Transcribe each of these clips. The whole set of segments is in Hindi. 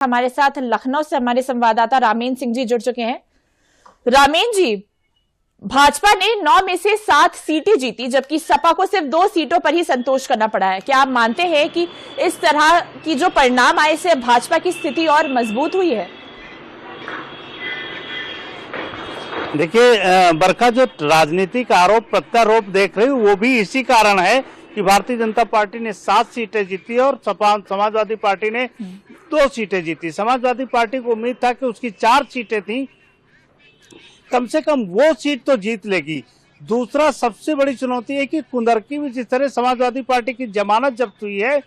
हमारे साथ लखनऊ से हमारे संवाददाता रामेन सिंह जी जुड़ चुके हैं। रामेन जी, भाजपा ने 9 में से 7 सीटें जीती, जबकि सपा को सिर्फ 2 सीटों पर ही संतोष करना पड़ा है। क्या आप मानते हैं कि इस तरह की जो परिणाम आए से भाजपा की स्थिति और मजबूत हुई है? देखिए बरखा, जो राजनीतिक आरोप प्रत्यारोप देख रही हूँ वो भी इसी कारण है कि भारतीय जनता पार्टी ने 7 सीटें जीती और समाजवादी पार्टी ने 2 सीटें जीती। समाजवादी पार्टी को उम्मीद था कि उसकी 4 सीटें थी, कम से कम वो सीट तो जीत लेगी। दूसरा सबसे बड़ी चुनौती है कि कुंदरकी में जिस तरह समाजवादी पार्टी की जमानत जब्त हुई है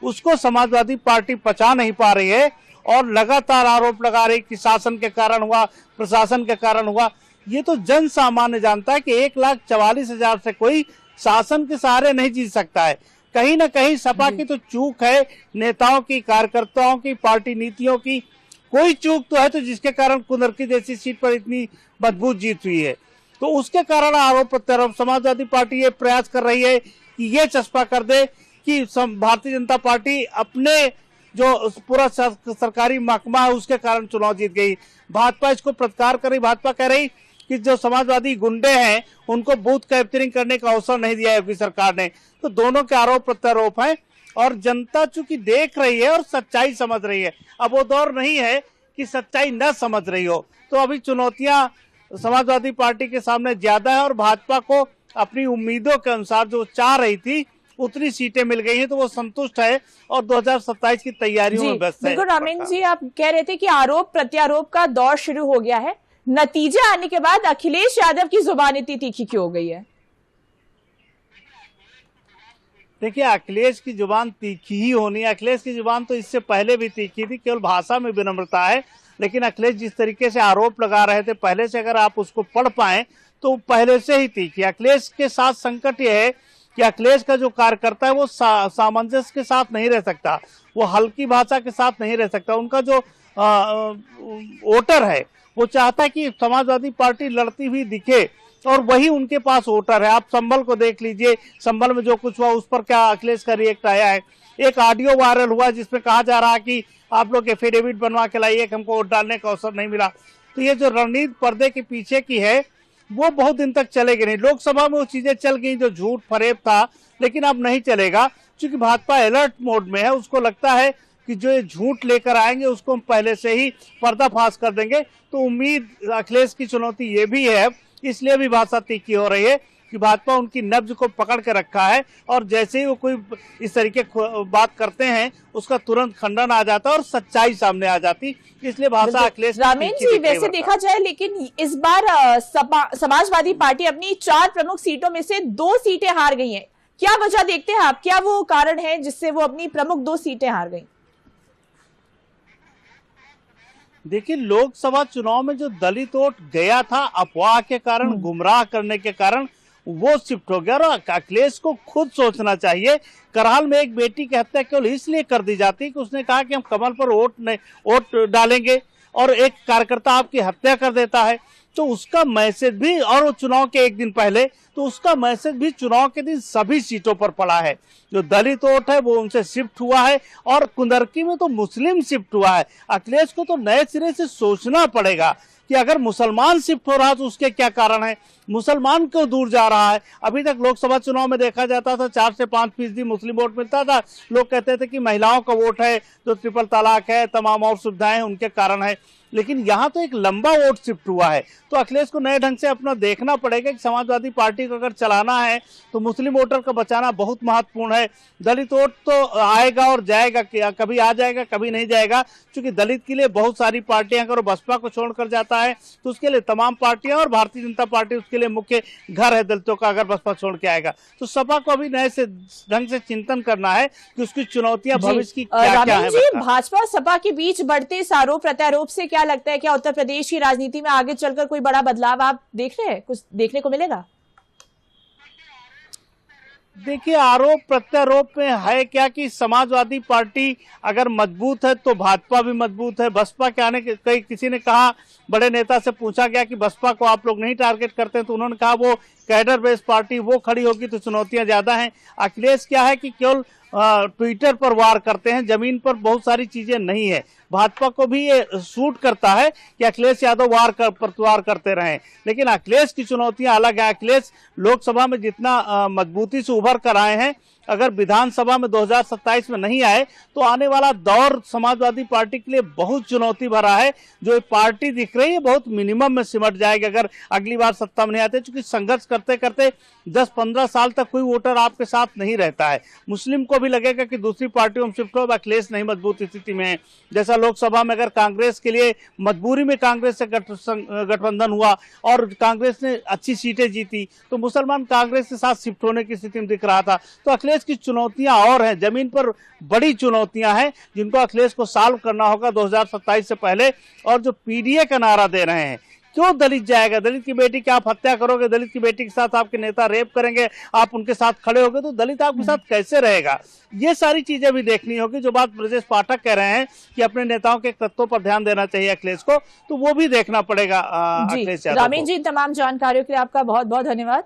उसको समाजवादी पार्टी पचा नहीं पा रही है और लगातार आरोप लगा रही कि शासन के कारण हुआ, प्रशासन के कारण हुआ। ये तो जन सामान्य जानता है कि 1,44,000 से कोई शासन के सहारे नहीं जीत सकता है। कहीं ना कहीं सपा की तो चूक है, नेताओं की, कार्यकर्ताओं की, पार्टी नीतियों की कोई चूक तो है, तो जिसके कारण कुंदरकी जैसी सीट पर इतनी मजबूत जीत हुई है। तो उसके कारण आरोप प्रत्यारोप समाजवादी पार्टी ये प्रयास कर रही है कि ये चस्पा कर दे कि भारतीय जनता पार्टी अपने जो पूरा सरकारी महकमा है उसके कारण चुनाव जीत गई। भाजपा इसको प्रतिकार कर रही। भाजपा कह रही कि जो समाजवादी गुंडे हैं उनको बूथ कैप्चरिंग करने का अवसर नहीं दिया योगी सरकार ने। तो दोनों के आरोप प्रत्यारोप हैं और जनता चूंकि देख रही है और सच्चाई समझ रही है। अब वो दौर नहीं है कि सच्चाई न समझ रही हो। तो अभी चुनौतियां समाजवादी पार्टी के सामने ज्यादा है और भाजपा को अपनी उम्मीदों के अनुसार जो चाह रही थी उतनी सीटें मिल गई हैं, तो वो संतुष्ट है और 2027 की तैयारियों में व्यस्त है। बिल्कुल रामेन जी, आप कह रहे थे कि आरोप प्रत्यारोप का दौर शुरू हो गया है। नतीजे आने के बाद अखिलेश यादव की जुबान इतनी तीखी क्यों हो गई है? देखिए, अखिलेश की जुबान तीखी ही होनी है। अखिलेश की जुबान तो इससे पहले भी तीखी थी, केवल भाषा में विनम्रता है। लेकिन अखिलेश जिस तरीके से आरोप लगा रहे थे पहले से, अगर आप उसको पढ़ पाए तो पहले से ही तीखी। अखिलेश के साथ संकट यह है कि अखिलेश का जो कार्यकर्ता है वो सामंजस्य के साथ नहीं रह सकता, वो हल्की भाषा के साथ नहीं रह सकता। उनका जो वोटर है वो चाहता है कि समाजवादी पार्टी लड़ती हुई दिखे और वही उनके पास वोटर है। आप संभल को देख लीजिए, संभल में जो कुछ हुआ उस पर क्या अखिलेश का रिएक्ट आया है। एक ऑडियो वायरल हुआ जिसमें कहा जा रहा है कि आप लोग एफिडेविट बनवा के लाइए, हमको वोट डालने का अवसर नहीं मिला। तो ये जो रणनीति पर्दे के पीछे की है वो बहुत दिन तक चलेगी नहीं। लोकसभा में वो चीजें चल गई जो झूठ फरेब था, लेकिन अब नहीं चलेगा क्योंकि भाजपा अलर्ट मोड में है। उसको लगता है कि जो ये झूठ लेकर आएंगे उसको हम पहले से ही पर्दाफाश कर देंगे। तो उम्मीद अखिलेश की चुनौती ये भी है, इसलिए भी भाषा तीखी हो रही है कि भाजपा उनकी नब्ज को पकड़ के रखा है और जैसे ही वो कोई इस तरीके बात करते हैं उसका तुरंत खंडन आ जाता है और सच्चाई सामने आ जाती। इसलिए भाषा अखिलेश। रामेन जी, वैसे देखा जाए लेकिन इस बार समाजवादी पार्टी अपनी 4 प्रमुख सीटों में से 2 सीटें हार गई है। क्या वजह देखते हैं आप? क्या वो कारण है जिससे वो अपनी प्रमुख 2 सीटें हार गई? देखिए, लोकसभा चुनाव में जो दलित वोट गया था अफवाह के कारण, गुमराह करने के कारण वो शिफ्ट हो गया। और अखिलेश को खुद सोचना चाहिए। करहाल में एक बेटी की हत्या केवल इसलिए कर दी जाती कि उसने कहा कि हम कमल पर वोट डालेंगे और एक कार्यकर्ता आपकी हत्या कर देता है। तो उसका मैसेज भी, और वो चुनाव के एक दिन पहले, तो उसका मैसेज भी चुनाव के दिन सभी सीटों पर पड़ा है। जो दलित वोट है वो उनसे शिफ्ट हुआ है और कुंदरकी में तो मुस्लिम शिफ्ट हुआ है। अखिलेश को तो नए सिरे से सोचना पड़ेगा कि अगर मुसलमान शिफ्ट हो रहा है तो उसके क्या कारण है, मुसलमान क्यों दूर जा रहा है। अभी तक लोकसभा चुनाव में देखा जाता था 4 से 5% मुस्लिम वोट मिलता था। लोग कहते थे कि महिलाओं का वोट है, जो ट्रिपल तलाक है, तमाम और सुविधाएं उनके कारण है। लेकिन यहाँ तो एक लंबा वोट शिफ्ट हुआ है। तो अखिलेश को नए ढंग से अपना देखना पड़ेगा कि समाजवादी पार्टी को अगर चलाना है तो मुस्लिम वोटर का बचाना बहुत महत्वपूर्ण है। दलित वोट तो आएगा और जाएगा, कभी आ जाएगा कभी नहीं जाएगा, क्योंकि दलित के लिए बहुत सारी पार्टियां, अगर बसपा को छोड़कर जाता है तो उसके लिए तमाम पार्टियां और भारतीय जनता पार्टी उसके लिए मुख्य घर है दलितों का, अगर बसपा छोड़ के आएगा। तो सपा को अभी नए से ढंग से चिंतन करना है कि उसकी चुनौतियां भविष्य की क्या है। भाजपा सपा के बीच बढ़ते इस आरोप प्रत्यारोप से क्या लगता है, क्या उत्तर प्रदेश की राजनीति में आगे चलकर कोई बड़ा बदलाव आप देख रहे हैं, कुछ देखने को मिलेगा? देखिए, आरोप प्रत्यारोप में है क्या कि समाजवादी पार्टी अगर मजबूत है तो भाजपा भी मजबूत है। बसपा के आने के किसी ने कहा, बड़े नेता से पूछा गया कि बसपा को आप लोग नहीं टारगेट करते, तो उन्होंने कहा वो कैडर बेस्ड पार्टी वो खड़ी होगी तो चुनौतियां ज्यादा हैं। अखिलेश क्या है कि केवल ट्विटर पर वार करते हैं, जमीन पर बहुत सारी चीजें नहीं है। भाजपा को भी ये सूट करता है कि अखिलेश यादव प्रत्यार करते रहे, लेकिन अखिलेश की चुनौतियां अलग है। अखिलेश लोकसभा में जितना मजबूती से उभर कर आए हैं, अगर विधानसभा में 2027 में नहीं आए तो आने वाला दौर समाजवादी पार्टी के लिए बहुत चुनौती भरा है। जो ये पार्टी दिख रही है बहुत मिनिमम में सिमट जाएगी अगर अगली बार सत्ता में नहीं आते, क्योंकि संघर्ष करते करते 10-15 साल तक कोई वोटर आपके साथ नहीं रहता है। मुस्लिम को भी लगेगा कि दूसरी पार्टियों में शिफ्ट हो, अखिलेश नहीं मजबूत स्थिति में है। जैसा लोकसभा में अगर कांग्रेस के लिए मजबूरी में कांग्रेस से गठबंधन हुआ और कांग्रेस ने अच्छी सीटें जीती, तो मुसलमान कांग्रेस के साथ शिफ्ट होने की स्थिति में दिख रहा था। तो अखिलेश की चुनौतियां और हैं, जमीन पर बड़ी चुनौतियां हैं जिनको अखिलेश को सॉल्व करना होगा 2027 से पहले। और जो पीडीए का नारा दे रहे हैं, क्यों दलित जाएगा? दलित की बेटी की आप हत्या करोगे, दलित की बेटी के साथ आपके नेता रेप करेंगे, आप उनके साथ खड़े होगे तो दलित आपके साथ कैसे रहेगा? ये सारी चीजें भी देखनी होगी। जो बात ब्रजेश पाठक कह रहे हैं कि अपने नेताओं के तत्वों पर ध्यान देना चाहिए अखिलेश को, तो वो भी देखना पड़ेगा अखिलेश यादव को। रामीन जी, तमाम जानकारियों के लिए आपका बहुत बहुत धन्यवाद।